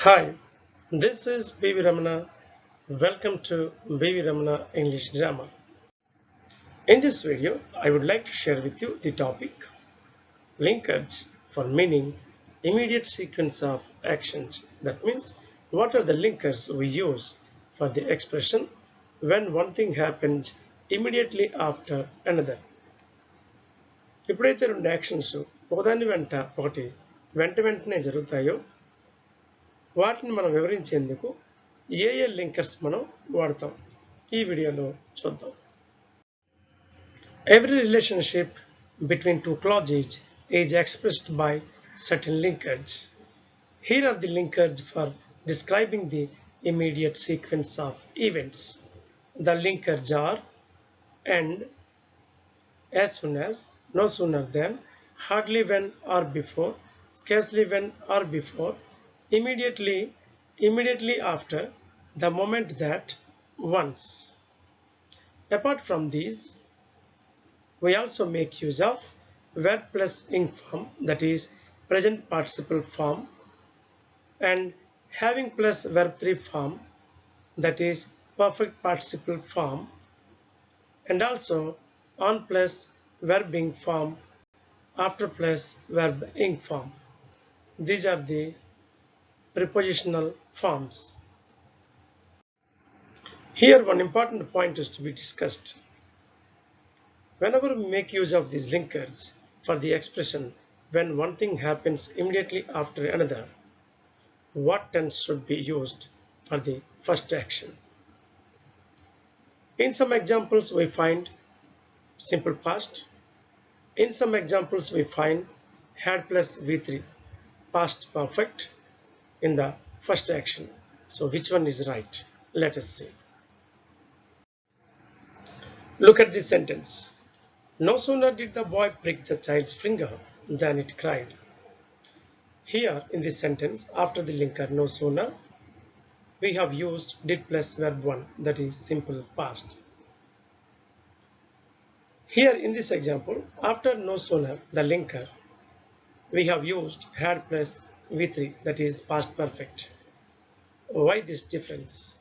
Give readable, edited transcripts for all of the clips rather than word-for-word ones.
Hi, this is B.V. Ramana. Welcome to B.V. Ramana English Grammar. In this video, I would like to share with you the topic linkage for meaning immediate sequence of actions. That means, what are the linkers we use for the expression when one thing happens immediately after another? ఎప్పుడైతే రెండు actions ఒకదాని వెంట ఒకటి వెంటనే జరుగుతాయో వాటిని మనం వివరించేందుకు ఏ linkers మనం వాడతాం ఈ వీడియోలో చూద్దాం. Every relationship between two clauses is expressed by certain linkers. Here are the linkers for describing the immediate sequence of events. The linkers are and, as soon as, no sooner than, hardly when or before, scarcely when or before, immediately after, the moment that, once. Apart from these, we also make use of verb plus ing form, that is present participle form, and having plus verb 3 form, that is perfect participle form, and also on plus verb ing form, after plus verb ing form. These are the prepositional forms. Here one important point is to be discussed. Whenever we make use of these linkers for the expression when one thing happens immediately after another, what tense should be used for the first action? In some examples we find simple past. In some examples we find had plus V3, past perfect in the first action. So which one is right? Let us see. Look at this sentence. No sooner did the boy prick the child's finger than it cried. Here in this sentence, after the linker no sooner, we have used did plus verb 1, that is simple past. Here in this example, after no sooner, the linker, we have used had plus V3, that is past perfect. Why this difference?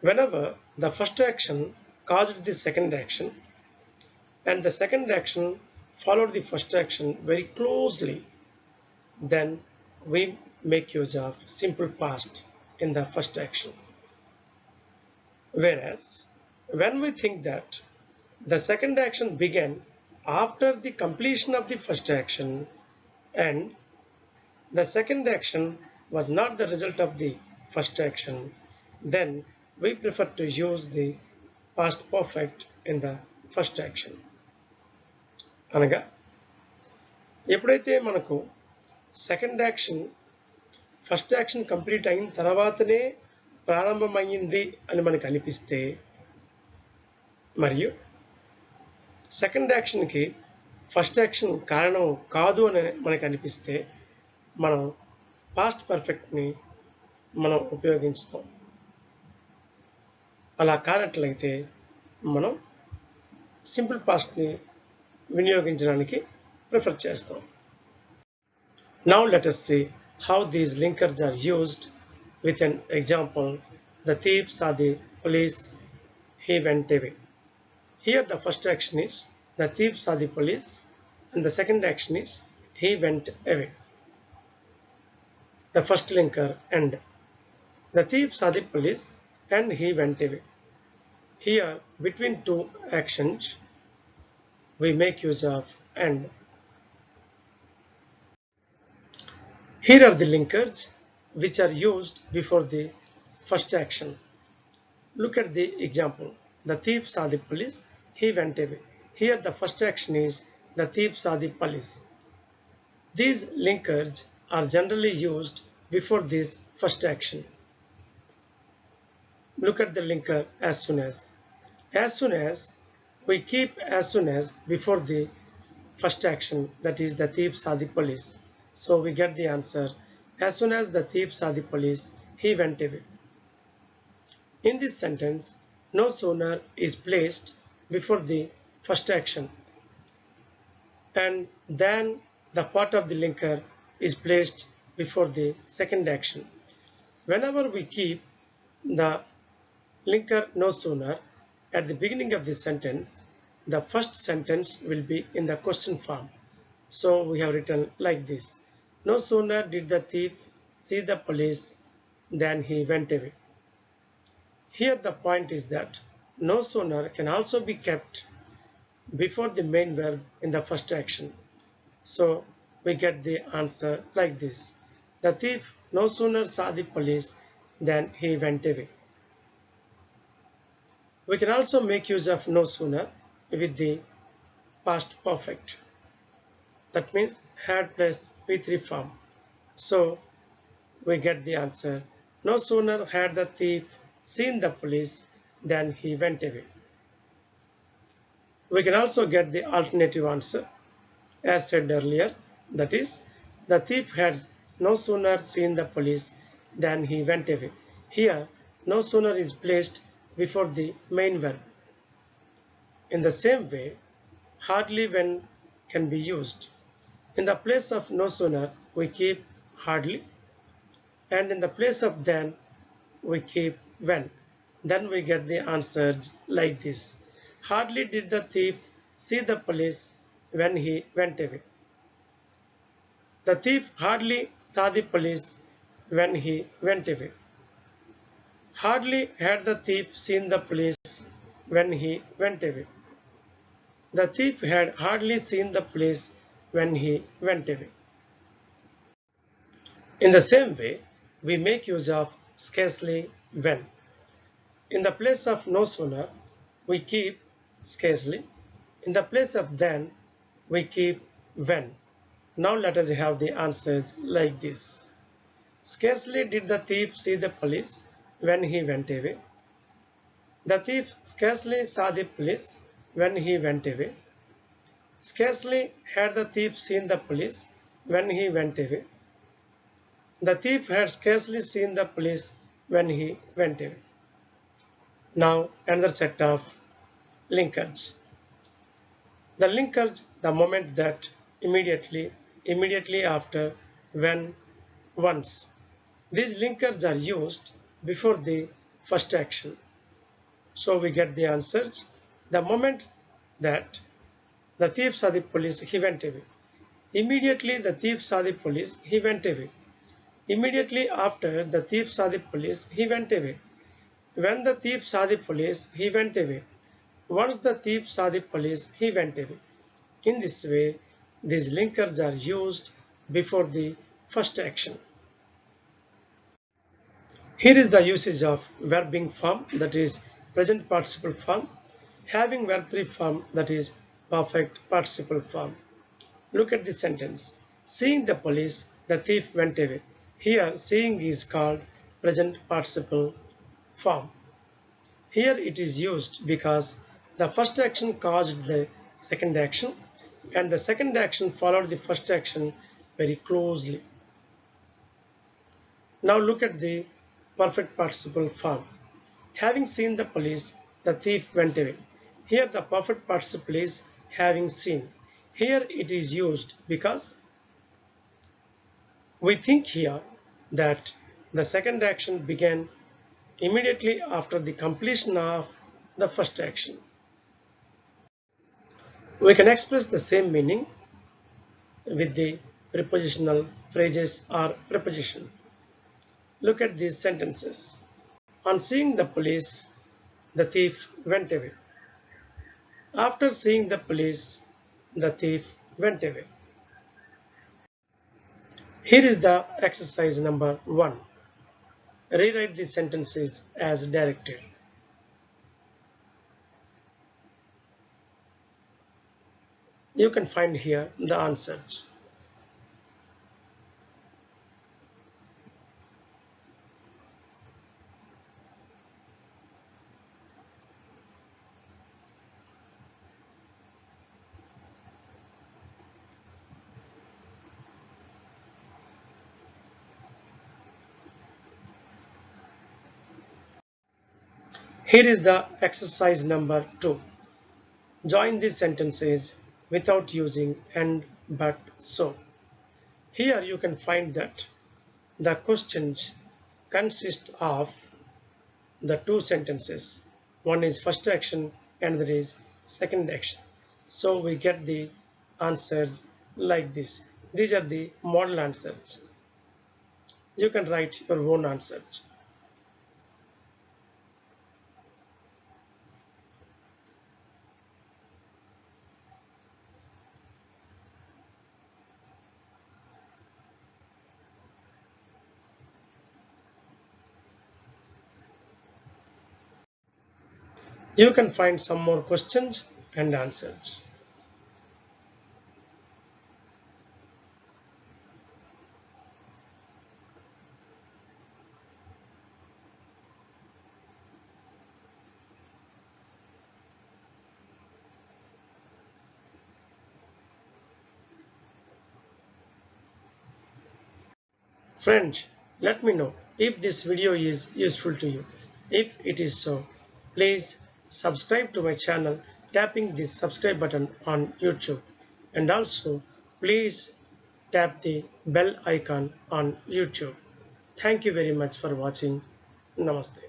Whenever the first action caused the second action and the second action followed the first action very closely, then we make use of simple past in the first action. Whereas when we think that the second action began after the completion of the first action and the second action was not the result of the first action, then we prefer to use the past perfect in the first action. అనగా ఎప్పుడైతే మనకు second action first action complete అయిన తర్వాతనే ప్రారంభమైంది అని మనకు అనిపిస్తే మరియు సెకండ్ యాక్షన్కి ఫస్ట్ యాక్షన్ కారణం కాదు అని మనకు అనిపిస్తే మనం పాస్ట్ పర్ఫెక్ట్ని మనం ఉపయోగిస్తాం. అలా కానట్లయితే మనం సింపుల్ పాస్ట్ని వినియోగించడానికి ప్రిఫర్ చేస్తాం. Now let us see how these linkers are used with an example. The thief saw the police, he went away. Here the first action is the thief saw the police and the second action is he went away. The first linker and. The thief saw the police and he went away. Here between two actions we make use of and. Here are the linkers which are used before the first action. Look at the example. The thief saw the police, he went away. Here the first action is the thief saw the police. These linkers are generally used before this first action. Look at the linker as soon as. As soon as, we keep as soon as before the first action, that is the thief saw the police. So we get the answer, as soon as the thief saw the police, he went away. In this sentence, no sooner is placed before the first action and then the part of the linker is placed before the second action. Whenever we keep the linker no sooner at the beginning of the sentence, the first sentence will be in the question form. So we have written like this. No sooner did the thief see the police than he went away. Here the point is that no sooner can also be kept before the main verb in the first action. So we get the answer like this. The thief no sooner saw the police than he went away. We can also make use of no sooner with the past perfect. That means had plus P3 form. So we get the answer. No sooner had the thief seen the police than he went away. We can also get the alternative answer as said earlier. That is, the thief had no sooner seen the police than he went away. Here, no sooner is placed before the main verb. In the same way, hardly when can be used. In the place of no sooner, we keep hardly, and in the place of then, we keep when. Then we get the answers like this. Hardly did the thief see the police when he went away. The thief hardly saw the police when he went away. Hardly had the thief seen the police when he went away. The thief had hardly seen the police when he went away. In the same way, we make use of scarcely when. In the place of no sooner, we keep scarcely. In the place of then, we keep when. Now let us have the answers like this. Scarcely did the thief see the police when he went away. The thief scarcely saw the police when he went away. Scarcely had the thief seen the police when he went away. The thief had scarcely seen the police when he went away. Now another set of linkers. The linkers, the moment that, immediately after, when, once. These linkers are used before the first action. So we get the answers. The moment that the thief saw the police, he went away. Immediately the thief saw the police, he went away. Immediately after the thief saw the police, he went away. When the thief saw the police, he went away. Once the thief saw the police, he went away. In this way, these linkers are used before the first action. Here is the usage of verb being form, that is present participle form, having verb 3 form, that is perfect participle form. Look at this sentence. Seeing the police, the thief went away. Here, seeing is called present participle form. Here it is used because the first action caused the second action, and the second action followed the first action very closely. Now look at the perfect participle form. Having seen the police, the thief went away. Here the perfect participle is having seen. Here it is used because we think here that the second action began immediately after the completion of the first action. We can express the same meaning with the prepositional phrases or preposition. Look at these sentences. On seeing the police, the thief went away. After seeing the police, the thief went away. Here is the exercise number 1. Rewrite these sentences as directed. You can find here the answers. Here is the exercise number 2. Join these sentences without using and, but, so. Here you can find that The questions consist of the two sentences. One is first action, another is second action. So we get the answers like this. These are the model answers. You can write your own answers. You can find some more questions and answers. Friends, let me know if this video is useful to you. If it is so, please subscribe to my channel tapping the subscribe button on YouTube, and also please tap the bell icon on YouTube. Thank you very much for watching. Namaste.